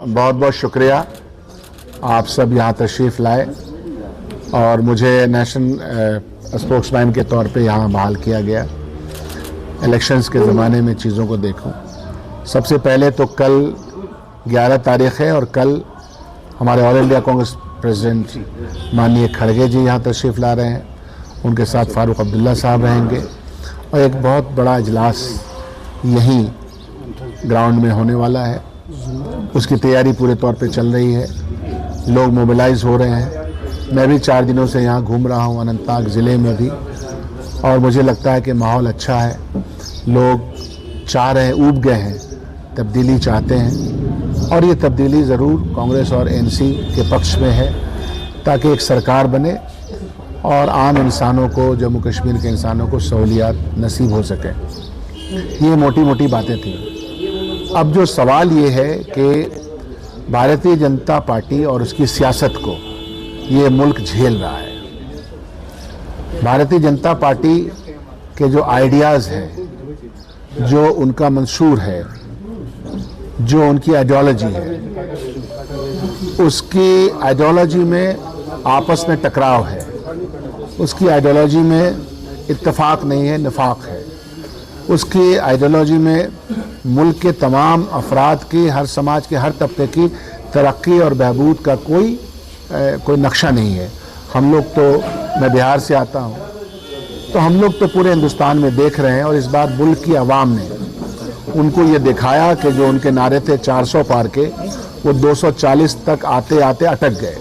बहुत बहुत शुक्रिया आप सब यहाँ तशरीफ़ लाए और मुझे नेशनल स्पोक्समैन के तौर पे यहाँ बहाल किया गया। इलेक्शंस के ज़माने में चीज़ों को देखूं। सबसे पहले तो कल 11 तारीख़ है और कल हमारे ऑल इंडिया कांग्रेस प्रेसिडेंट माननीय खड़गे जी यहाँ तशरीफ़ ला रहे हैं। उनके साथ फारूक अब्दुल्ला साहब रहेंगे और एक बहुत बड़ा इजलास यहीं ग्राउंड में होने वाला है। उसकी तैयारी पूरे तौर पे चल रही है, लोग मोबिलाइज़ हो रहे हैं। मैं भी 4 दिनों से यहाँ घूम रहा हूँ अनंतनाग ज़िले में भी, और मुझे लगता है कि माहौल अच्छा है। लोग चाह रहे हैं, ऊब गए हैं, तब्दीली चाहते हैं और ये तब्दीली ज़रूर कांग्रेस और एनसी के पक्ष में है ताकि एक सरकार बने और आम इंसानों को, जम्मू कश्मीर के इंसानों को सहूलियात नसीब हो सके। ये मोटी मोटी बातें थी। अब जो सवाल ये है कि भारतीय जनता पार्टी और उसकी सियासत को ये मुल्क झेल रहा है। भारतीय जनता पार्टी के जो आइडियाज़ हैं, जो उनका मंशूर है, जो उनकी आइडियोलॉजी है, उसकी आइडियोलॉजी में आपस में टकराव है। उसकी आइडियोलॉजी में इत्तेफाक नहीं है, निफाक है। उसकी आइडियोलॉजी में मुल्क के तमाम अफराद की, हर समाज के हर तबके की तरक्की और बहबूद का कोई नक्शा नहीं है। हम लोग तो, मैं बिहार से आता हूँ, तो हम लोग तो पूरे हिंदुस्तान में देख रहे हैं और इस बार मुल्क की आवाम ने उनको ये दिखाया कि जो उनके नारे थे 400 पार के, वो 240 तक आते आते अटक गए।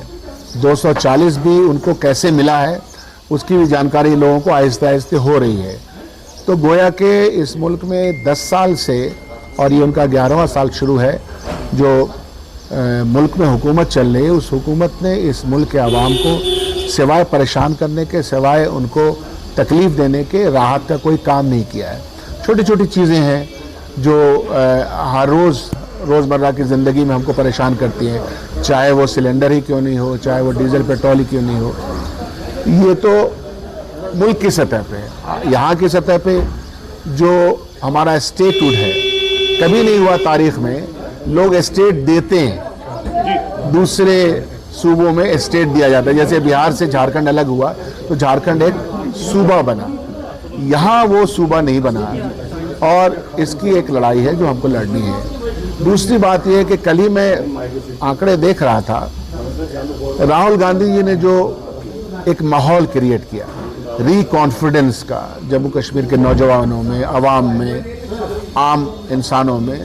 240 भी उनको कैसे मिला है उसकी भी जानकारी लोगों को आहिस्ते आहिस्ते हो रही है। तो गोया के इस मुल्क में 10 साल से, और ये उनका 11वां साल शुरू है जो मुल्क में हुकूमत चल रही है, उस हुकूमत ने इस मुल्क के आवाम को सिवाय परेशान करने के, सिवाय उनको तकलीफ़ देने के राहत का कोई काम नहीं किया है। छोटी छोटी चीज़ें हैं जो हर रोज़मर्रा की ज़िंदगी में हमको परेशान करती हैं, चाहे वो सिलेंडर ही क्यों नहीं हो, चाहे वो डीजल पेट्रोल ही क्यों नहीं हो। ये तो मुल्क की सतह पे, यहाँ की सतह पे जो हमारा स्टेटहुड है, कभी नहीं हुआ तारीख में लोग स्टेट देते हैं, दूसरे सूबों में स्टेट दिया जाता है। जैसे बिहार से झारखंड अलग हुआ तो झारखंड एक सूबा बना, यहाँ वो सूबा नहीं बना और इसकी एक लड़ाई है जो हमको लड़नी है। दूसरी बात यह है कि कल ही मैं आंकड़े देख रहा था, राहुल गांधी जी ने जो एक माहौल क्रिएट किया री-कॉन्फिडेंस का जम्मू कश्मीर के नौजवानों में, आवाम में, आम इंसानों में,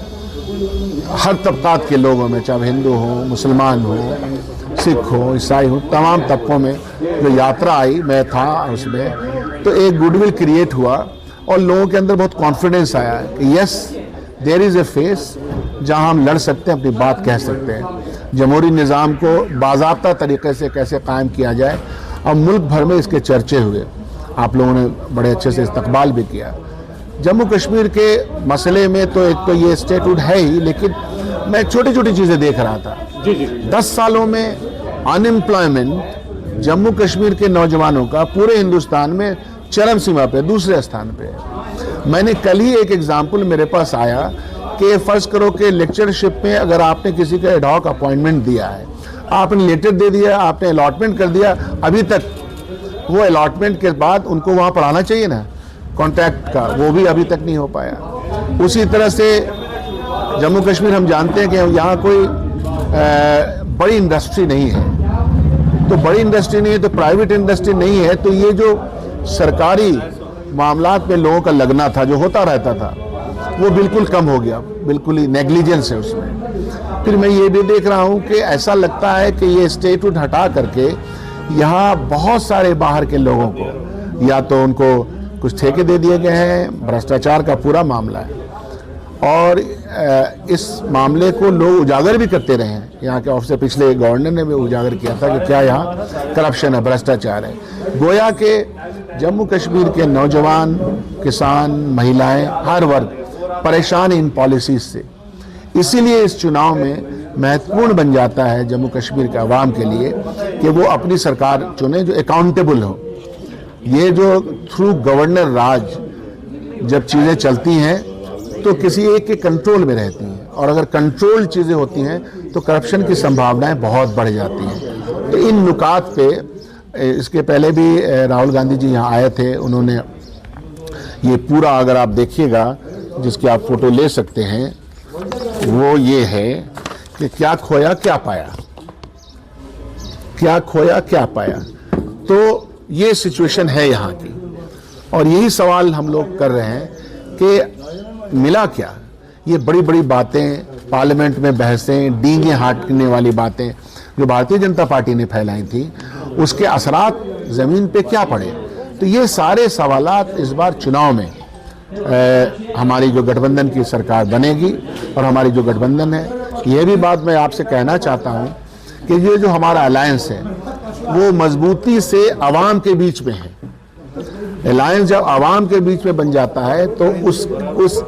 हर तबकात के लोगों में, चाहे हिंदू हो, मुसलमान हो, सिख हो, ईसाई हो, तमाम तबकों में जो यात्रा आई, मैं था उसमें, तो एक गुडविल क्रिएट हुआ और लोगों के अंदर बहुत कॉन्फिडेंस आया कि yes there is a face जहां हम लड़ सकते हैं, अपनी बात कह सकते हैं। जमहूरी निज़ाम को बाज़ाब्ता तरीके से कैसे कायम किया जाए, और मुल्क भर में इसके चर्चे हुए। आप लोगों ने बड़े अच्छे से इस्तकबाल भी किया। जम्मू कश्मीर के मसले में तो एक तो ये स्टेटहुड है ही, लेकिन मैं छोटी छोटी चीज़ें देख रहा था। 10 सालों में अनएम्प्लॉयमेंट जम्मू कश्मीर के नौजवानों का पूरे हिंदुस्तान में चरम सीमा पे, दूसरे स्थान पे है। मैंने कल ही एक एग्जाम्पल मेरे पास आया कि फ़र्ज़ करो कि लेक्चरशिप में अगर आपने किसी का एडहॉक अपॉइंटमेंट दिया है, आपने लेटर दे दिया, आपने अलॉटमेंट कर दिया, अभी तक वो अलॉटमेंट के बाद उनको वहाँ पढ़ाना चाहिए ना कॉन्ट्रैक्ट का, वो भी अभी तक नहीं हो पाया। उसी तरह से जम्मू कश्मीर हम जानते हैं कि यहाँ कोई बड़ी इंडस्ट्री नहीं है, तो बड़ी इंडस्ट्री नहीं है तो प्राइवेट इंडस्ट्री नहीं है, तो ये जो सरकारी मामलात में लोगों का लगना था, जो होता रहता था, वो बिल्कुल कम हो गया, बिल्कुल ही नेग्लिजेंस है उसमें। फिर मैं ये भी देख रहा हूँ कि ऐसा लगता है कि ये स्टेटहुड हटा करके यहाँ बहुत सारे बाहर के लोगों को या तो उनको कुछ ठेके दे दिए गए हैं, भ्रष्टाचार का पूरा मामला है, और इस मामले को लोग उजागर भी करते रहे हैं। यहाँ के ऑफिसर, पिछले गवर्नर ने भी उजागर किया था कि क्या यहाँ करप्शन है, भ्रष्टाचार है। गोया के जम्मू कश्मीर के नौजवान, किसान, महिलाएं, हर वर्ग परेशान इन पॉलिसीज से। इसीलिए इस चुनाव में महत्वपूर्ण बन जाता है जम्मू कश्मीर के अवाम के लिए कि वो अपनी सरकार चुने जो अकाउंटेबल हो। ये जो थ्रू गवर्नर राज जब चीज़ें चलती हैं तो किसी एक के कंट्रोल में रहती हैं, और अगर कंट्रोल चीज़ें होती हैं तो करप्शन की संभावनाएं बहुत बढ़ जाती हैं। तो इन नुकात पे इसके पहले भी राहुल गांधी जी यहाँ आए थे, उन्होंने ये पूरा, अगर आप देखिएगा, जिसकी आप फोटो ले सकते हैं, वो ये है कि क्या खोया क्या पाया, क्या खोया क्या पाया। तो ये सिचुएशन है यहाँ की, और यही सवाल हम लोग कर रहे हैं कि मिला क्या। ये बड़ी बड़ी बातें, पार्लियामेंट में बहसें, डींगे हाँकने वाली बातें जो भारतीय जनता पार्टी ने फैलाई थी, उसके असरात जमीन पे क्या पड़े। तो ये सारे सवालात इस बार चुनाव में हमारी जो गठबंधन की सरकार बनेगी, और हमारी जो गठबंधन है, ये भी बात मैं आपसे कहना चाहता हूँ कि ये जो हमारा अलायंस है वो मजबूती से अवाम के बीच में है। अलायंस जब अवाम के बीच में बन जाता है तो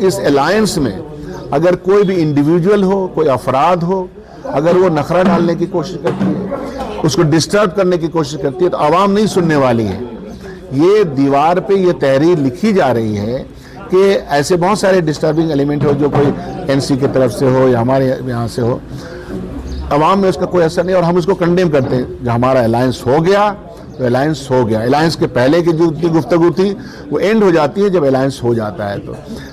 इस अलायंस में अगर कोई भी इंडिविजुअल हो, कोई अफराद हो, अगर वो नखरा डालने की कोशिश करती है, उसको डिस्टर्ब करने की कोशिश करती है, तो आवाम नहीं सुनने वाली है। ये दीवार पे ये तहरीर लिखी जा रही है कि ऐसे बहुत सारे डिस्टर्बिंग एलिमेंट हो, जो कोई एनसी की तरफ से हो या हमारे यहाँ से हो, अवाम में उसका कोई असर नहीं, और हम उसको कंडेम करते हैं। जब हमारा अलायंस हो गया तो अलायंस हो गया। अलायंस के पहले की जो गुफ्तगू थी वो एंड हो जाती है जब अलायंस हो जाता है।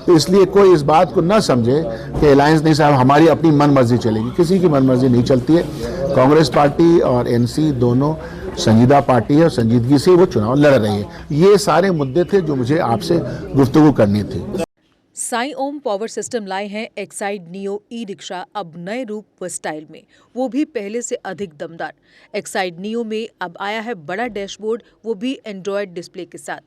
तो इसलिए कोई इस बात को ना समझे कि अलायंस नहीं, साहब हमारी अपनी मन मर्जी चलेगी। किसी की मन मर्जी नहीं चलती है। कांग्रेस पार्टी और एनसी दोनों संजीदा पार्टी है, और संजीदगी से वो चुनाव लड़ रही है। ये सारे मुद्दे थे जो मुझे आपसे गुफ्तगू करनी थी। साई ओम पावर सिस्टम लाए हैं एक्साइड नियो ई रिक्शा, अब नए रूप व स्टाइल में, वो भी पहले से अधिक दमदार। एक्साइड नियो में अब आया है बड़ा डैशबोर्ड, वो भी एंड्रॉयड डिस्प्ले के साथ,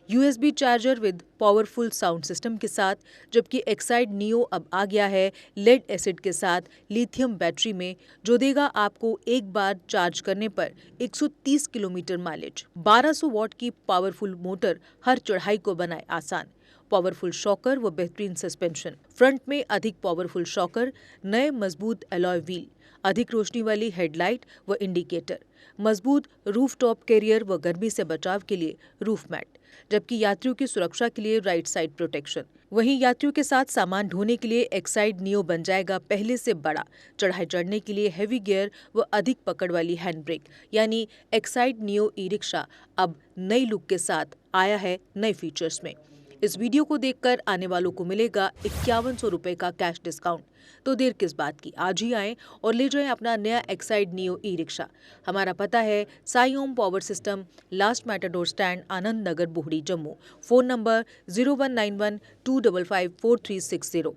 USB charger with powerful sound system के साथ, जबकि एक्साइड नियो अब आ गया है लेड एसिड के साथ लिथियम बैटरी में, जो देगा आपको एक बार चार्ज करने पर 130 किलोमीटर माइलेज। 1200 वॉट की पावरफुल मोटर हर चढ़ाई को बनाए आसान। पावरफुल शॉकर व बेहतरीन सस्पेंशन, फ्रंट में अधिक पावरफुल शॉकर, नए मजबूत अलॉय व्हील, अधिक रोशनी वाली हेडलाइट व इंडिकेटर, मजबूत रूफटॉप कैरियर व गर्मी से बचाव के लिए रूफ मैट, जबकि यात्रियों की सुरक्षा के लिए राइट साइड प्रोटेक्शन। वहीं यात्रियों के साथ सामान ढोने के लिए एक्साइड नियो बन जाएगा पहले से बड़ा। चढ़ाई चढ़ने के लिए हैवी गियर व अधिक पकड़ वाली हैंड ब्रेक, यानी एक्साइड नियो ई रिक्शा अब नई लुक के साथ आया है नए फीचर्स में। इस वीडियो को देखकर आने वालों को मिलेगा 5100 रुपए का कैश डिस्काउंट। तो देर किस बात की, आज ही आएं और ले जाएं अपना नया एक्साइड नियो ई रिक्शा। हमारा पता है Sai Om power system, last matador stand, Anand Nagar, Bohri, Jammu. Phone number 0191 255 4360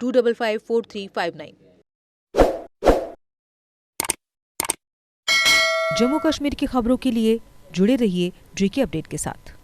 255 4359। Jammu Kashmir की खबरों के लिए जुड़े रहिए JK अपडेट के साथ।